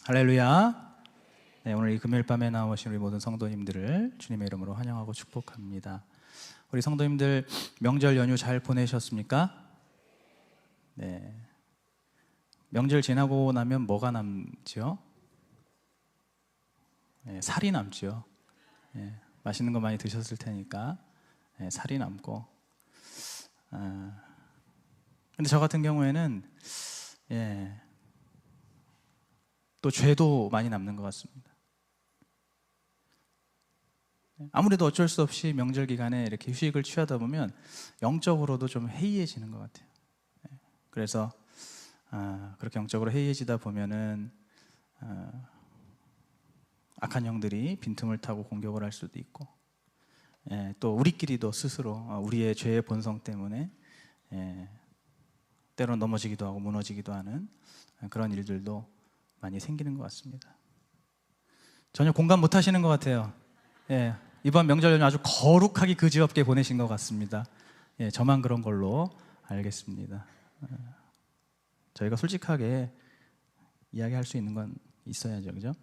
할렐루야. 네, 오늘 이 금요일 밤에 나오신 우리 모든 성도님들을 주님의 이름으로 환영하고 축복합니다. 우리 성도님들 명절 연휴 잘 보내셨습니까? 네. 명절 지나고 나면 뭐가 남죠? 네, 살이 남죠. 네, 맛있는 거 많이 드셨을 테니까 네, 살이 남고. 근데 저 같은 경우에는 또 죄도 많이 남는 것 같습니다. 아무래도 어쩔 수 없이 명절 기간에 이렇게 휴식을 취하다 보면 영적으로도 좀 해이해지는 것 같아요. 그래서 그렇게 영적으로 해이해지다 보면은 악한 영들이 빈틈을 타고 공격을 할 수도 있고, 또 우리끼리도 스스로 우리의 죄의 본성 때문에 때로는 넘어지기도 하고 무너지기도 하는 그런 일들도 많이 생기는 것 같습니다. 전혀 공감 못 하시는 것 같아요. 이번 명절 연휴 아주 거룩하게 그지없게 보내신 것 같습니다. 저만 그런 걸로 알겠습니다. 저희가 솔직하게 이야기할 수 있는 건 있어야죠, 그죠?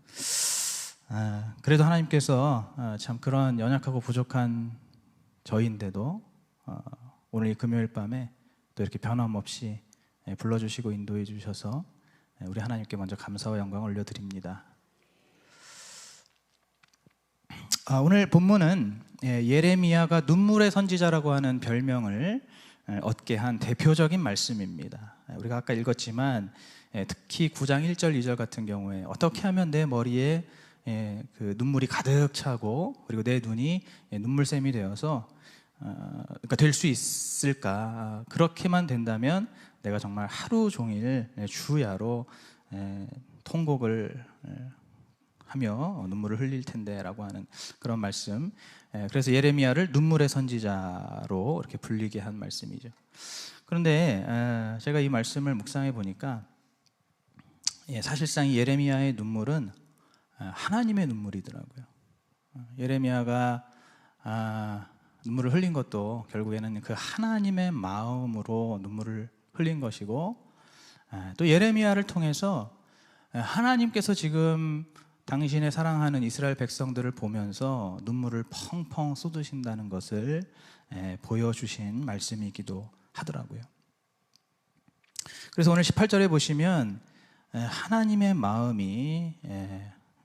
그래도 하나님께서 참 그런 연약하고 부족한 저희인데도 오늘 이 금요일 밤에 또 이렇게 변함없이 불러주시고 인도해 주셔서 우리 하나님께 먼저 감사와 영광을 올려드립니다. 오늘 본문은 예레미야가 눈물의 선지자라고 하는 별명을 얻게 한 대표적인 말씀입니다. 우리가 아까 읽었지만 특히 9장 1절 2절 같은 경우에 어떻게 하면 내 머리에 그 눈물이 가득 차고 그리고 내 눈이 눈물샘이 되어서 그러니까 될 수 있을까? 그렇게만 된다면 내가 정말 하루 종일 주야로 통곡을 하며 눈물을 흘릴 텐데 라고 하는 그런 말씀. 그래서 예레미야를 눈물의 선지자로 이렇게 불리게 한 말씀이죠. 그런데 제가 이 말씀을 묵상해 보니까 사실상 이 예레미야의 눈물은 하나님의 눈물이더라고요. 예레미야가 눈물을 흘린 것도 결국에는 그 하나님의 마음으로 눈물을 흘린 것이고, 또 예레미야를 통해서 하나님께서 지금 당신의 사랑하는 이스라엘 백성들을 보면서 눈물을 펑펑 쏟으신다는 것을 보여주신 말씀이기도 하더라고요. 그래서 오늘 18절에 보시면 하나님의 마음이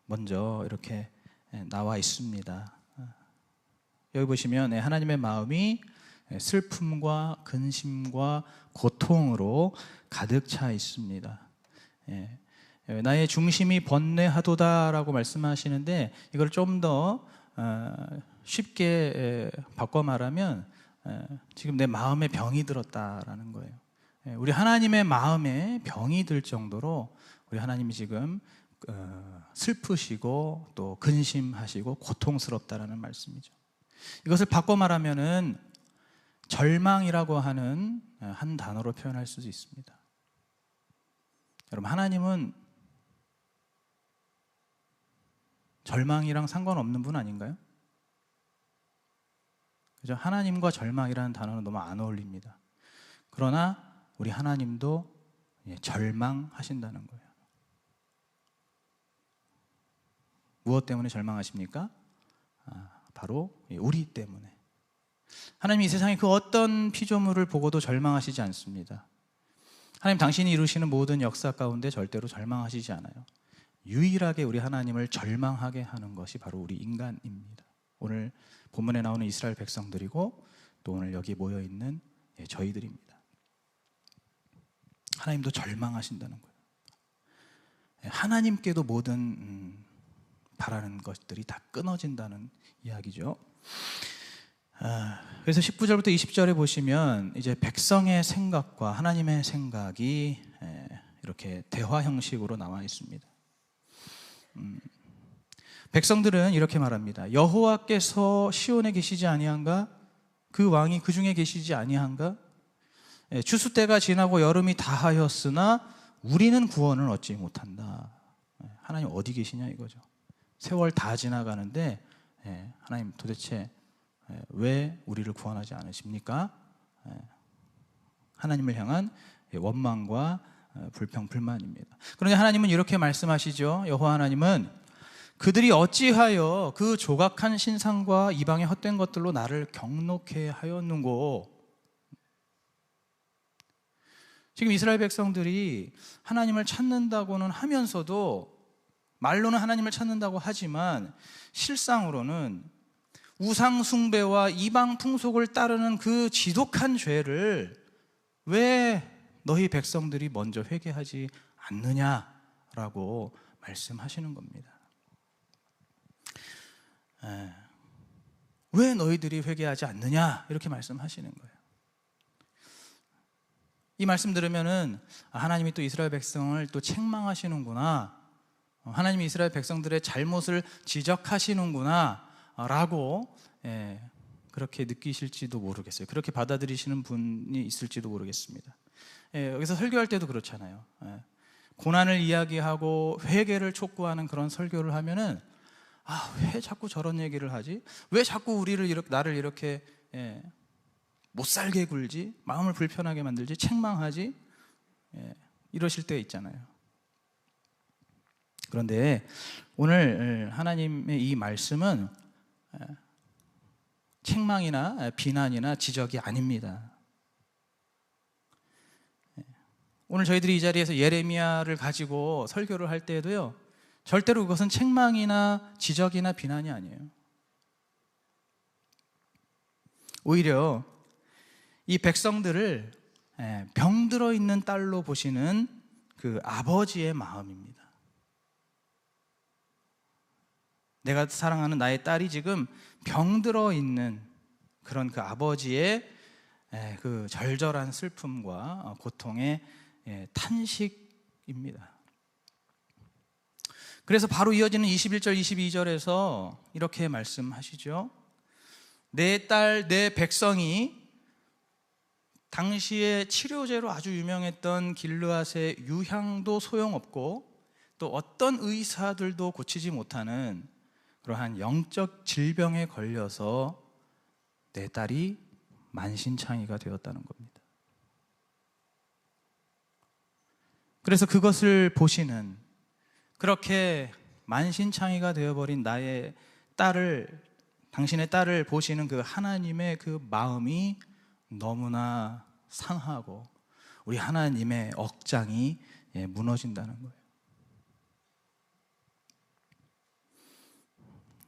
먼저 이렇게 나와 있습니다. 여기 보시면 하나님의 마음이 슬픔과 근심과 고통으로 가득 차 있습니다. 나의 중심이 번뇌하도다라고 말씀하시는데, 이걸 좀 더 쉽게 바꿔 말하면 지금 내 마음에 병이 들었다라는 거예요. 우리 하나님의 마음에 병이 들 정도로 우리 하나님이 지금 슬프시고 또 근심하시고 고통스럽다라는 말씀이죠. 이것을 바꿔 말하면은 절망이라고 하는 한 단어로 표현할 수도 있습니다. 여러분, 하나님은 절망이랑 상관없는 분 아닌가요? 그죠? 하나님과 절망이라는 단어는 너무 안 어울립니다. 그러나 우리 하나님도 절망하신다는 거예요. 무엇 때문에 절망하십니까? 바로 우리 때문에. 하나님 이 세상에 그 어떤 피조물을 보고도 절망하시지 않습니다. 하나님 당신이 이루시는 모든 역사 가운데 절대로 절망하시지 않아요. 유일하게 우리 하나님을 절망하게 하는 것이 바로 우리 인간입니다. 오늘 본문에 나오는 이스라엘 백성들이고 또 오늘 여기 모여있는 저희들입니다. 하나님도 절망하신다는 거예요. 하나님께도 모든 바라는 것들이 다 끊어진다는 이야기죠. 그래서 19절부터 20절에 보시면 이제 백성의 생각과 하나님의 생각이 이렇게 대화 형식으로 나와 있습니다. 백성들은 이렇게 말합니다. 여호와께서 시온에 계시지 아니한가? 그 왕이 그 중에 계시지 아니한가? 추수 때가 지나고 여름이 다하였으나 우리는 구원을 얻지 못한다. 하나님 어디 계시냐 이거죠. 세월 다 지나가는데 하나님 도대체 왜 우리를 구원하지 않으십니까? 하나님을 향한 원망과 불평 불만입니다. 그런데 하나님은 이렇게 말씀하시죠. 여호와 하나님은 그들이 어찌하여 그 조각한 신상과 이방의 헛된 것들로 나를 경록해 하였는고. 지금 이스라엘 백성들이 하나님을 찾는다고는 하면서도, 말로는 하나님을 찾는다고 하지만 실상으로는 우상 숭배와 이방 풍속을 따르는 그 지독한 죄를 왜 너희 백성들이 먼저 회개하지 않느냐라고 말씀하시는 겁니다. 왜 너희들이 회개하지 않느냐, 이렇게 말씀하시는 거예요. 이 말씀 들으면은 하나님이 또 이스라엘 백성을 또 책망하시는구나, 하나님이 이스라엘 백성들의 잘못을 지적하시는구나 라고 그렇게 느끼실지도 모르겠어요. 그렇게 받아들이시는 분이 있을지도 모르겠습니다. 여기서 설교할 때도 그렇잖아요. 고난을 이야기하고 회개를 촉구하는 그런 설교를 하면은 왜 자꾸 저런 얘기를 하지? 왜 자꾸 나를 이렇게 못 살게 굴지? 마음을 불편하게 만들지? 책망하지? 이러실 때 있잖아요. 그런데 오늘 하나님의 이 말씀은 책망이나 비난이나 지적이 아닙니다. 오늘 저희들이 이 자리에서 예레미야를 가지고 설교를 할 때에도요, 절대로 그것은 책망이나 지적이나 비난이 아니에요. 오히려 이 백성들을 병들어 있는 딸로 보시는 그 아버지의 마음입니다. 내가 사랑하는 나의 딸이 지금 병들어 있는 그런 그 아버지의 그 절절한 슬픔과 고통의 탄식입니다. 그래서 바로 이어지는 21절 22절에서 이렇게 말씀하시죠. 내 딸, 내 백성이 당시에 치료제로 아주 유명했던 길르앗의 유향도 소용없고 또 어떤 의사들도 고치지 못하는 그러한 영적 질병에 걸려서 내 딸이 만신창이가 되었다는 겁니다. 그래서 그것을 보시는, 그렇게 만신창이가 되어버린 나의 딸을, 당신의 딸을 보시는 그 하나님의 그 마음이 너무나 상하고 우리 하나님의 억장이 무너진다는 거예요.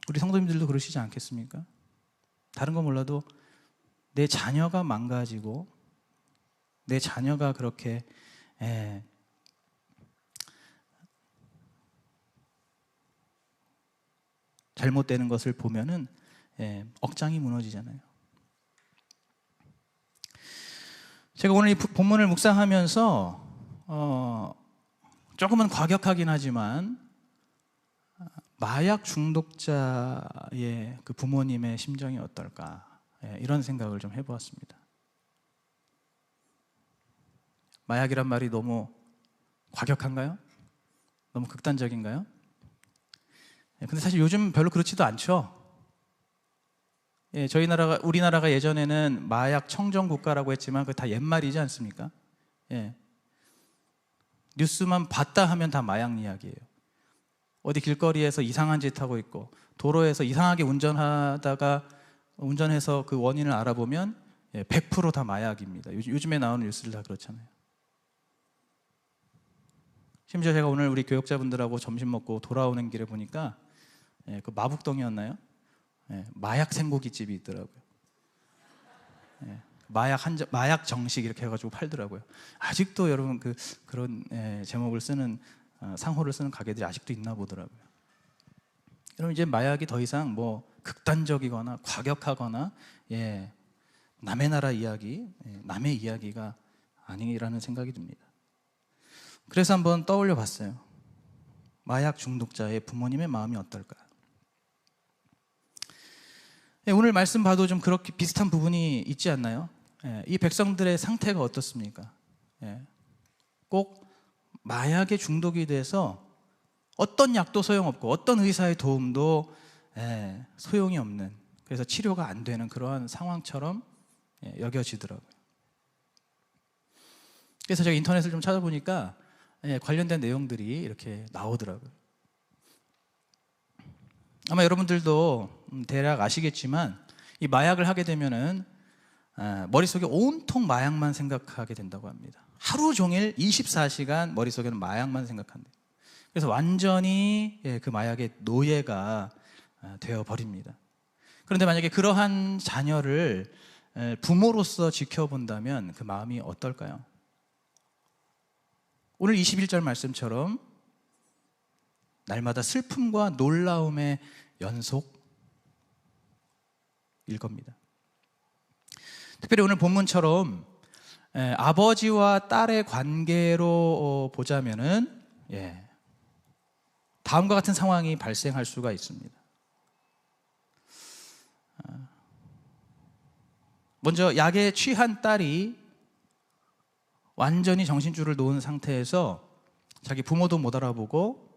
우리 성도님들도 그러시지 않겠습니까? 다른 건 몰라도 내 자녀가 망가지고 내 자녀가 그렇게 잘못되는 것을 보면은 억장이 무너지잖아요. 제가 오늘 이 본문을 묵상하면서 조금은 과격하긴 하지만 마약 중독자의 그 부모님의 심정이 어떨까, 이런 생각을 좀 해보았습니다. 마약이란 말이 너무 과격한가요? 너무 극단적인가요? 근데 사실 요즘 별로 그렇지도 않죠. 우리나라가 예전에는 마약 청정 국가라고 했지만 그게 다 옛말이지 않습니까? 뉴스만 봤다 하면 다 마약 이야기예요. 어디 길거리에서 이상한 짓 하고 있고 도로에서 이상하게 운전해서 그 원인을 알아보면 100% 다 마약입니다. 요즘에 나오는 뉴스들 다 그렇잖아요. 심지어 제가 오늘 우리 교역자분들하고 점심 먹고 돌아오는 길에 보니까 그 마북동이었나요? 마약 생고기집이 있더라고요. 마약 정식 이렇게 해가지고 팔더라고요. 아직도 여러분 그런 제목을 쓰는 상호를 쓰는 가게들이 아직도 있나 보더라고요. 여러분, 이제 마약이 더 이상 뭐 극단적이거나 과격하거나 남의 나라 이야기, 남의 이야기가 아니라는 생각이 듭니다. 그래서 한번 떠올려 봤어요. 마약 중독자의 부모님의 마음이 어떨까? 오늘 말씀 봐도 좀 그렇게 비슷한 부분이 있지 않나요? 이 백성들의 상태가 어떻습니까? 꼭 마약에 중독이 돼서 어떤 약도 소용없고 어떤 의사의 도움도 소용이 없는, 그래서 치료가 안 되는 그러한 상황처럼 여겨지더라고요. 그래서 제가 인터넷을 좀 찾아보니까 관련된 내용들이 이렇게 나오더라고요. 아마 여러분들도 대략 아시겠지만 이 마약을 하게 되면은 머릿속에 온통 마약만 생각하게 된다고 합니다. 하루 종일 24시간 머릿속에는 마약만 생각한대요. 그래서 완전히 그 마약의 노예가 되어 버립니다. 그런데 만약에 그러한 자녀를 부모로서 지켜본다면 그 마음이 어떨까요? 오늘 21절 말씀처럼 날마다 슬픔과 놀라움의 연속일 겁니다. 특별히 오늘 본문처럼 아버지와 딸의 관계로 보자면은 다음과 같은 상황이 발생할 수가 있습니다. 먼저 약에 취한 딸이 완전히 정신줄을 놓은 상태에서 자기 부모도 못 알아보고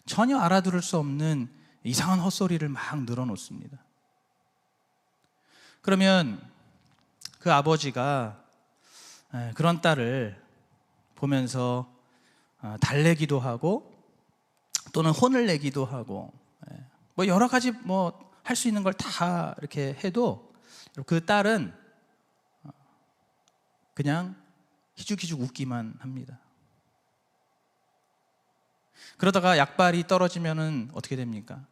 전혀 알아들을 수 없는 이상한 헛소리를 막 늘어놓습니다. 그러면 그 아버지가 그런 딸을 보면서 달래기도 하고 또는 혼을 내기도 하고 뭐 여러 가지 뭐 할 수 있는 걸 다 이렇게 해도 그 딸은 그냥 희죽희죽 웃기만 합니다. 그러다가 약발이 떨어지면은 어떻게 됩니까?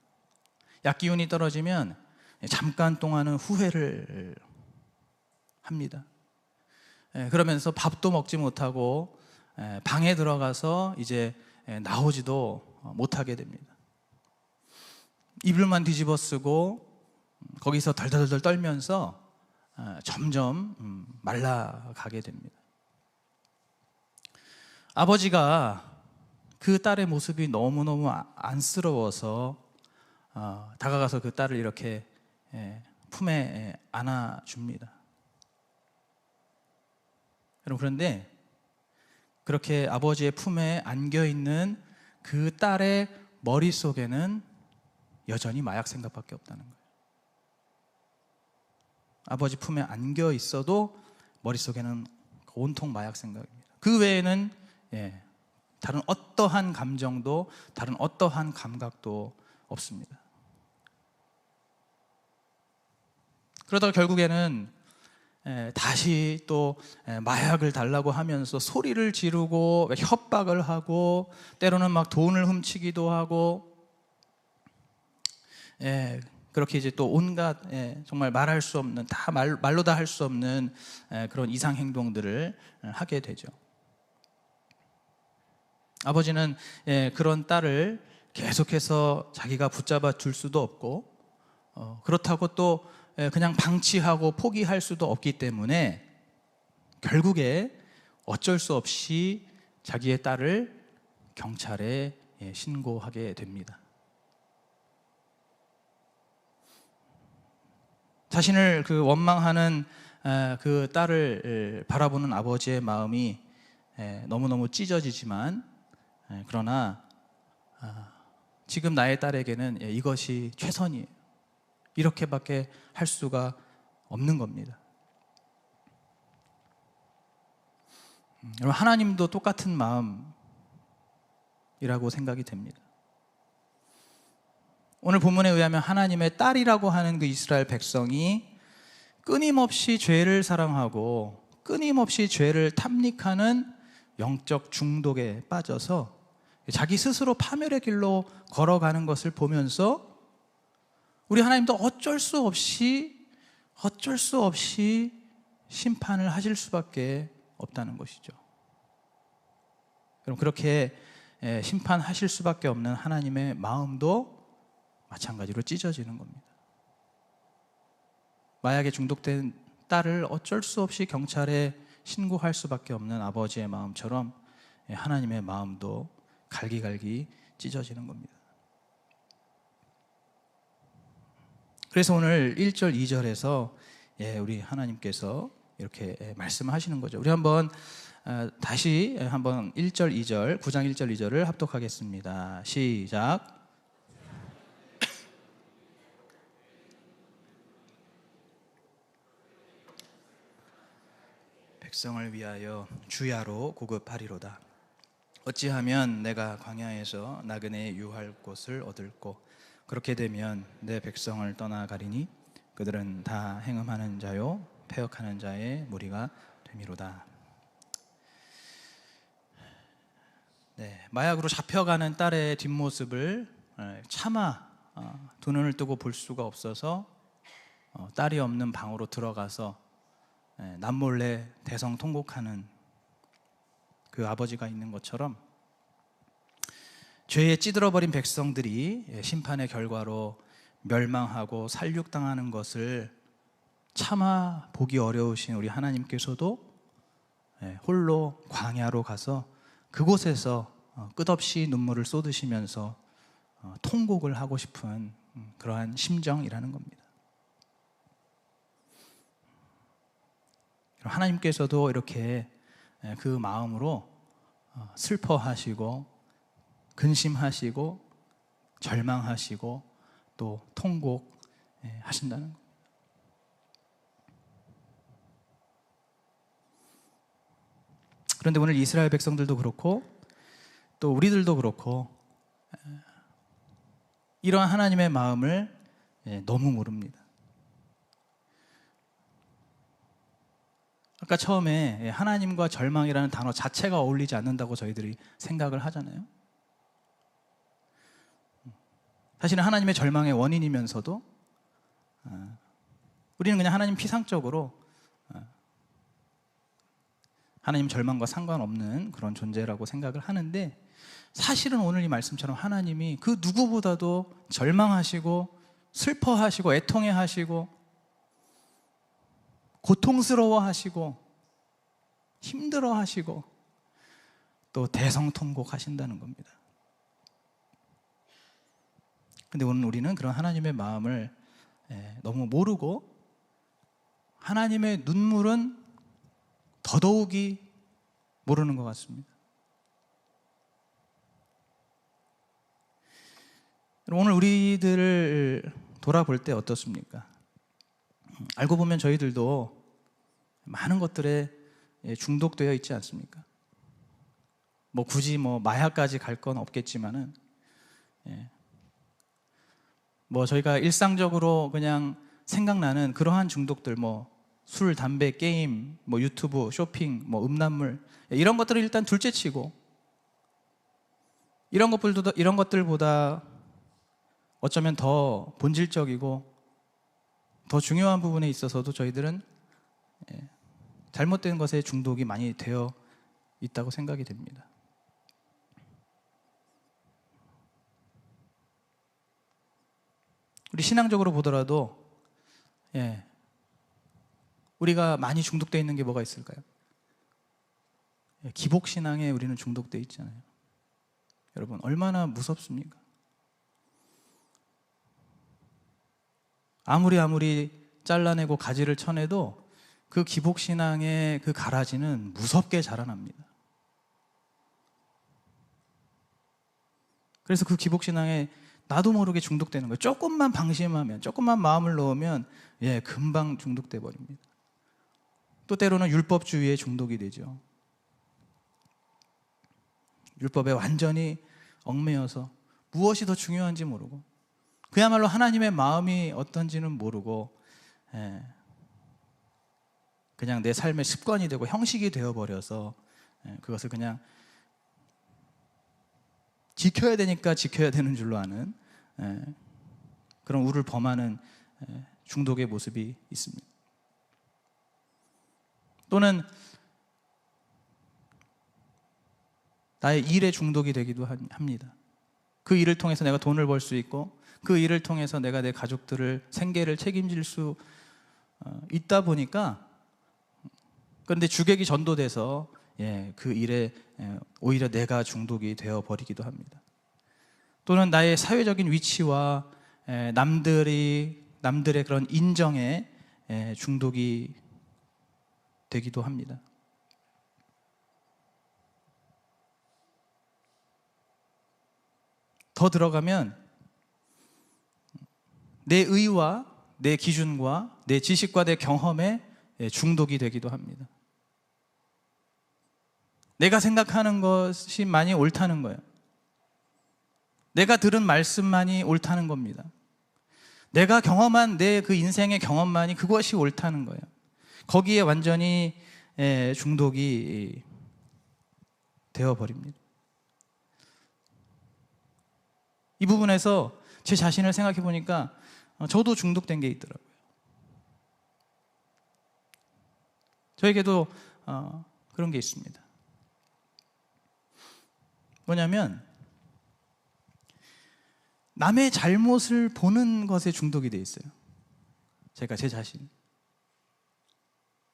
약 기운이 떨어지면 잠깐 동안은 후회를 합니다. 그러면서 밥도 먹지 못하고 방에 들어가서 이제 나오지도 못하게 됩니다. 이불만 뒤집어 쓰고 거기서 덜덜덜 떨면서 점점 말라가게 됩니다. 아버지가 그 딸의 모습이 너무너무 안쓰러워서 다가가서 그 딸을 이렇게 품에 안아줍니다. 여러분, 그런데 그렇게 아버지의 품에 안겨있는 그 딸의 머릿속에는 여전히 마약 생각밖에 없다는 거예요. 아버지 품에 안겨 있어도 머릿속에는 온통 마약 생각입니다. 그 외에는 다른 어떠한 감정도 다른 어떠한 감각도 없습니다. 그러다가 결국에는 다시 또 마약을 달라고 하면서 소리를 지르고 협박을 하고 때로는 막 돈을 훔치기도 하고 그렇게 이제 또 온갖 정말 말할 수 없는 말로 다 할 수 없는 그런 이상 행동들을 하게 되죠. 아버지는 그런 딸을 계속해서 자기가 붙잡아 줄 수도 없고 그렇다고 또 그냥 방치하고 포기할 수도 없기 때문에 결국에 어쩔 수 없이 자기의 딸을 경찰에 신고하게 됩니다. 자신을 그 원망하는 그 딸을 바라보는 아버지의 마음이 너무너무 찢어지지만 그러나 지금 나의 딸에게는 이것이 최선이에요. 이렇게밖에 할 수가 없는 겁니다. 여러분, 하나님도 똑같은 마음이라고 생각이 됩니다. 오늘 본문에 의하면 하나님의 딸이라고 하는 그 이스라엘 백성이 끊임없이 죄를 사랑하고 끊임없이 죄를 탐닉하는 영적 중독에 빠져서 자기 스스로 파멸의 길로 걸어가는 것을 보면서 우리 하나님도 어쩔 수 없이 심판을 하실 수밖에 없다는 것이죠. 그럼 그렇게 심판하실 수밖에 없는 하나님의 마음도 마찬가지로 찢어지는 겁니다. 마약에 중독된 딸을 어쩔 수 없이 경찰에 신고할 수밖에 없는 아버지의 마음처럼 하나님의 마음도 갈기갈기 찢어지는 겁니다. 그래서 오늘 1절, 2절에서 우리 하나님께서 이렇게 말씀하시는 거죠. 우리 한번 다시 한번 1절, 2절, 9장 1절, 2절을 합독하겠습니다. 시작. 백성을 위하여 주야로 고급하리로다. 어찌하면 내가 광야에서 나그네의 유할 곳을 얻을꼬. 그렇게 되면 내 백성을 떠나가리니 그들은 다 행음하는 자요 패역하는 자의 무리가 되미로다. 네, 마약으로 잡혀가는 딸의 뒷모습을 차마 두 눈을 뜨고 볼 수가 없어서 딸이 없는 방으로 들어가서 남몰래 대성통곡하는 그 아버지가 있는 것처럼 죄에 찌들어버린 백성들이 심판의 결과로 멸망하고 살육당하는 것을 차마 보기 어려우신 우리 하나님께서도 홀로 광야로 가서 그곳에서 끝없이 눈물을 쏟으시면서 통곡을 하고 싶은 그러한 심정이라는 겁니다. 하나님께서도 이렇게 그 마음으로 슬퍼하시고 근심하시고 절망하시고 또 통곡하신다는 겁니다. 그런데 오늘 이스라엘 백성들도 그렇고 또 우리들도 그렇고 이러한 하나님의 마음을 너무 모릅니다. 아까 처음에 하나님과 절망이라는 단어 자체가 어울리지 않는다고 저희들이 생각을 하잖아요. 사실은 하나님의 절망의 원인이면서도 우리는 그냥 하나님 피상적으로 하나님 절망과 상관없는 그런 존재라고 생각을 하는데, 사실은 오늘 이 말씀처럼 하나님이 그 누구보다도 절망하시고 슬퍼하시고 애통해하시고 고통스러워하시고 힘들어하시고 또 대성통곡하신다는 겁니다. 근데 오늘 우리는 그런 하나님의 마음을 너무 모르고 하나님의 눈물은 더더욱이 모르는 것 같습니다. 오늘 우리들을 돌아볼 때 어떻습니까? 알고 보면 저희들도 많은 것들에 중독되어 있지 않습니까? 굳이 마약까지 갈 건 없겠지만은 저희가 일상적으로 그냥 생각나는 그러한 중독들, 술, 담배, 게임, 유튜브, 쇼핑, 음란물, 이런 것들을 일단 둘째치고 이런 것들보다 어쩌면 더 본질적이고 더 중요한 부분에 있어서도 저희들은 잘못된 것에 중독이 많이 되어 있다고 생각이 됩니다. 우리 신앙적으로 보더라도 우리가 많이 중독되어 있는 게 뭐가 있을까요? 기복신앙에 우리는 중독되어 있잖아요. 여러분, 얼마나 무섭습니까? 아무리 잘라내고 가지를 쳐내도 그 기복신앙의 그 가라지는 무섭게 자라납니다. 그래서 그 기복신앙에 나도 모르게 중독되는 거예요. 조금만 방심하면, 조금만 마음을 놓으면 금방 중독돼 버립니다. 또 때로는 율법주의에 중독이 되죠. 율법에 완전히 얽매여서 무엇이 더 중요한지 모르고 그야말로 하나님의 마음이 어떤지는 모르고 그냥 내 삶의 습관이 되고 형식이 되어버려서 그것을 그냥 지켜야 되니까 지켜야 되는 줄로 아는 그런 우를 범하는 중독의 모습이 있습니다. 또는 나의 일에 중독이 되기도 합니다. 그 일을 통해서 내가 돈을 벌 수 있고 그 일을 통해서 내가 내 가족들을 생계를 책임질 수 있다 보니까, 그런데 주객이 전도돼서 그 일에 오히려 내가 중독이 되어버리기도 합니다. 또는 나의 사회적인 위치와 남들의 그런 인정에 중독이 되기도 합니다. 더 들어가면 내 의와 내 기준과 내 지식과 내 경험에 중독이 되기도 합니다. 내가 생각하는 것이 많이 옳다는 거예요. 내가 들은 말씀만이 옳다는 겁니다. 내가 경험한 내 그 인생의 경험만이 그것이 옳다는 거예요. 거기에 완전히 중독이 되어버립니다. 이 부분에서 제 자신을 생각해 보니까 저도 중독된 게 있더라고요. 저에게도 그런 게 있습니다. 뭐냐면 남의 잘못을 보는 것에 중독이 돼 있어요. 제가 제 자신.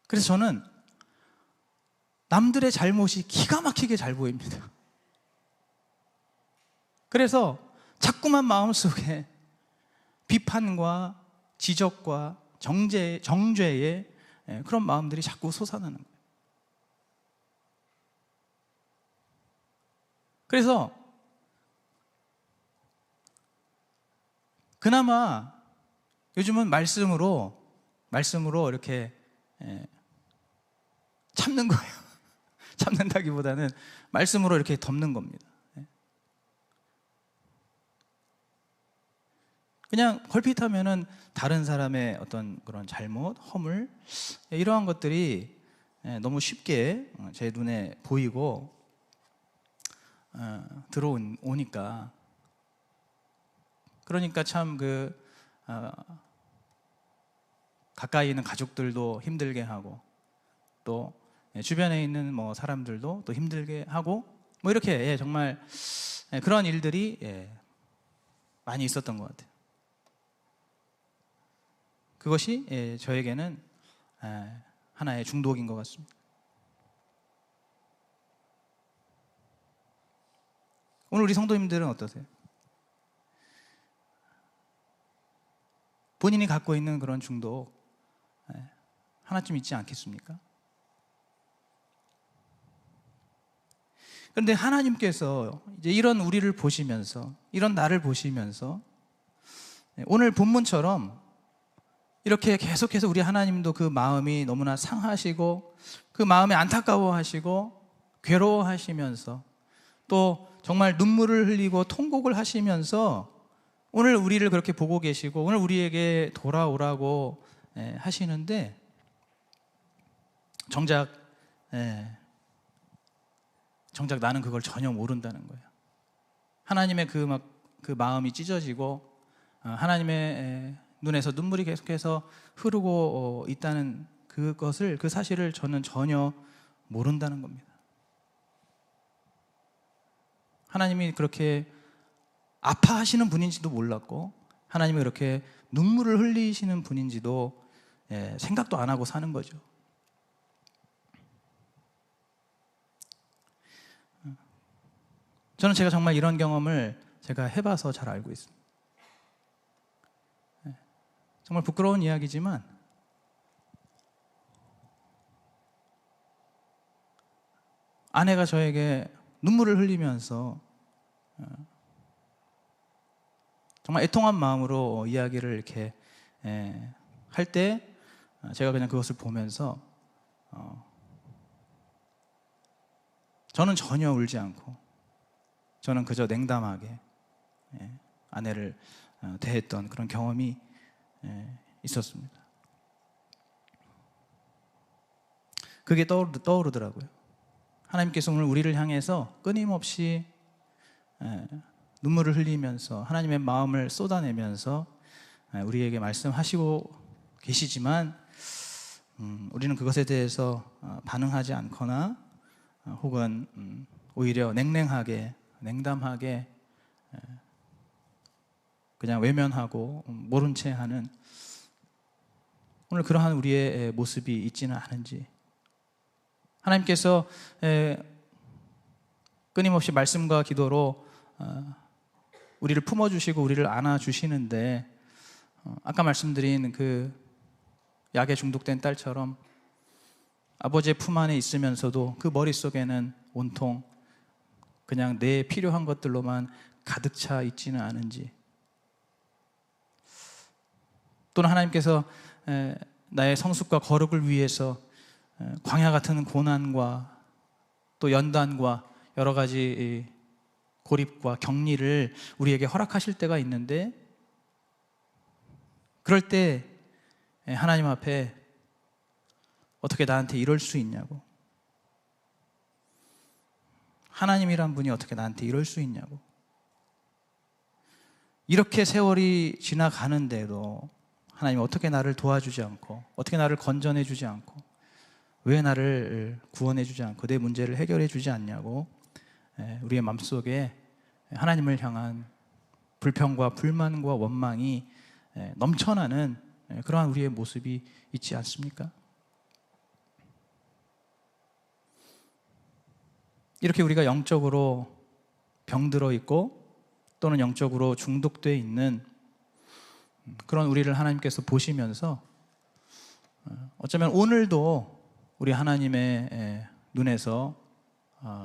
그래서 저는 남들의 잘못이 기가 막히게 잘 보입니다. 그래서 자꾸만 마음속에 비판과 지적과 정죄의 그런 마음들이 자꾸 솟아나는 거예요. 그래서 그나마 요즘은 말씀으로 이렇게 참는 거예요. 참는다기보다는 말씀으로 이렇게 덮는 겁니다. 그냥 걸핏하면은 다른 사람의 어떤 그런 잘못, 허물 이러한 것들이 너무 쉽게 제 눈에 보이고 들어오니까, 그러니까 참 가까이 있는 가족들도 힘들게 하고, 또 주변에 있는 뭐 사람들도 또 힘들게 하고, 뭐 이렇게 정말 그런 일들이 많이 있었던 것 같아요. 그것이 저에게는 하나의 중독인 것 같습니다. 오늘 우리 성도님들은 어떠세요? 본인이 갖고 있는 그런 중독 하나쯤 있지 않겠습니까? 그런데 하나님께서 이제 이런 우리를 보시면서, 이런 나를 보시면서 오늘 본문처럼 이렇게 계속해서 우리 하나님도 그 마음이 너무나 상하시고 그 마음에 안타까워하시고 괴로워하시면서 또 정말 눈물을 흘리고 통곡을 하시면서 오늘 우리를 그렇게 보고 계시고 오늘 우리에게 돌아오라고 하시는데, 정작 나는 그걸 전혀 모른다는 거예요. 하나님의 그 마음이 찢어지고 하나님의 눈에서 눈물이 계속해서 흐르고 있다는 그 사실을 저는 전혀 모른다는 겁니다. 하나님이 그렇게 아파하시는 분인지도 몰랐고, 하나님이 그렇게 눈물을 흘리시는 분인지도 생각도 안 하고 사는 거죠. 저는 제가 정말 이런 경험을 제가 해봐서 잘 알고 있습니다. 정말 부끄러운 이야기지만 아내가 저에게 눈물을 흘리면서 정말 애통한 마음으로 이야기를 이렇게 할 때 제가 그냥 그것을 보면서 저는 전혀 울지 않고 저는 그저 냉담하게 아내를 대했던 그런 경험이 있었습니다. 그게 떠오르더라고요. 하나님께서 오늘 우리를 향해서 끊임없이 눈물을 흘리면서 하나님의 마음을 쏟아내면서 우리에게 말씀하시고 계시지만 우리는 그것에 대해서 반응하지 않거나 혹은 오히려 냉랭하게 냉담하게 그냥 외면하고 모른 채 하는 오늘 그러한 우리의 모습이 있지는 않은지, 하나님께서 끊임없이 말씀과 기도로 우리를 품어주시고 우리를 안아주시는데 아까 말씀드린 그 약에 중독된 딸처럼 아버지의 품 안에 있으면서도 그 머릿속에는 온통 그냥 내 필요한 것들로만 가득 차 있지는 않은지, 또는 하나님께서 나의 성숙과 거룩을 위해서 광야 같은 고난과 또 연단과 여러 가지 고립과 격리를 우리에게 허락하실 때가 있는데, 그럴 때 하나님 앞에 어떻게 나한테 이럴 수 있냐고, 하나님이란 분이 어떻게 나한테 이럴 수 있냐고, 이렇게 세월이 지나가는데도 하나님 어떻게 나를 도와주지 않고, 어떻게 나를 건져내 주지 않고, 왜 나를 구원해 주지 않고 내 문제를 해결해 주지 않냐고 우리의 마음속에 하나님을 향한 불평과 불만과 원망이 넘쳐나는 그러한 우리의 모습이 있지 않습니까? 이렇게 우리가 영적으로 병들어 있고 또는 영적으로 중독되어 있는 그런 우리를 하나님께서 보시면서 어쩌면 오늘도 우리 하나님의 눈에서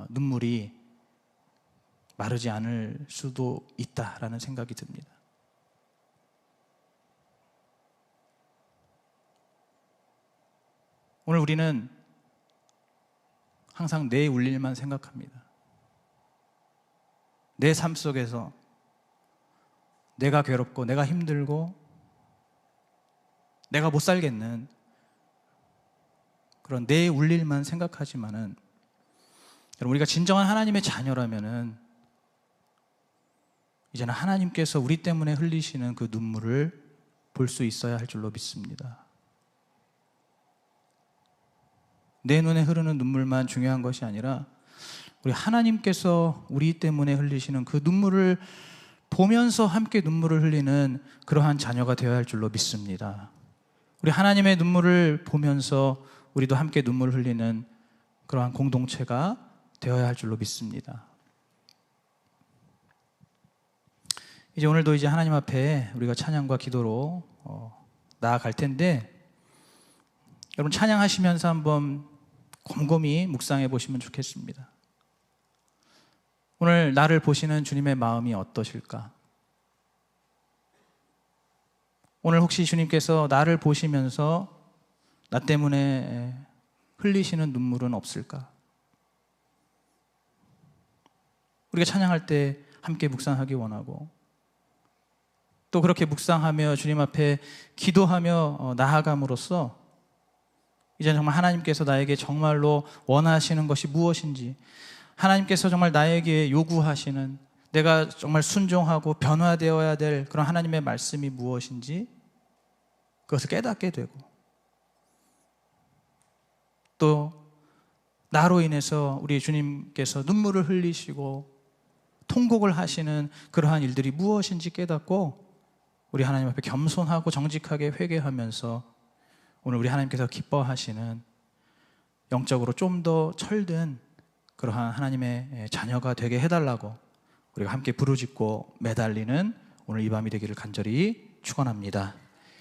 눈물이 마르지 않을 수도 있다라는 생각이 듭니다. 오늘 우리는 항상 내 울일만 생각합니다. 내 삶 속에서 내가 괴롭고 내가 힘들고 내가 못 살겠는 그런 내 울일만 생각하지만은, 여러분, 우리가 진정한 하나님의 자녀라면은 이제는 하나님께서 우리 때문에 흘리시는 그 눈물을 볼 수 있어야 할 줄로 믿습니다. 내 눈에 흐르는 눈물만 중요한 것이 아니라 우리 하나님께서 우리 때문에 흘리시는 그 눈물을 보면서 함께 눈물을 흘리는 그러한 자녀가 되어야 할 줄로 믿습니다. 우리 하나님의 눈물을 보면서 우리도 함께 눈물을 흘리는 그러한 공동체가 되어야 할 줄로 믿습니다. 이제 오늘도 이제 하나님 앞에 우리가 찬양과 기도로 나아갈 텐데, 여러분 찬양하시면서 한번 곰곰이 묵상해 보시면 좋겠습니다. 오늘 나를 보시는 주님의 마음이 어떠실까? 오늘 혹시 주님께서 나를 보시면서 나 때문에 흘리시는 눈물은 없을까? 우리가 찬양할 때 함께 묵상하기 원하고, 또 그렇게 묵상하며 주님 앞에 기도하며 나아감으로써 이제는 정말 하나님께서 나에게 정말로 원하시는 것이 무엇인지, 하나님께서 정말 나에게 요구하시는, 내가 정말 순종하고 변화되어야 될 그런 하나님의 말씀이 무엇인지 그것을 깨닫게 되고, 또 나로 인해서 우리 주님께서 눈물을 흘리시고 통곡을 하시는 그러한 일들이 무엇인지 깨닫고 우리 하나님 앞에 겸손하고 정직하게 회개하면서 오늘 우리 하나님께서 기뻐하시는 영적으로 좀 더 철든 그러한 하나님의 자녀가 되게 해달라고 우리가 함께 부르짖고 매달리는 오늘 이 밤이 되기를 간절히 축원합니다.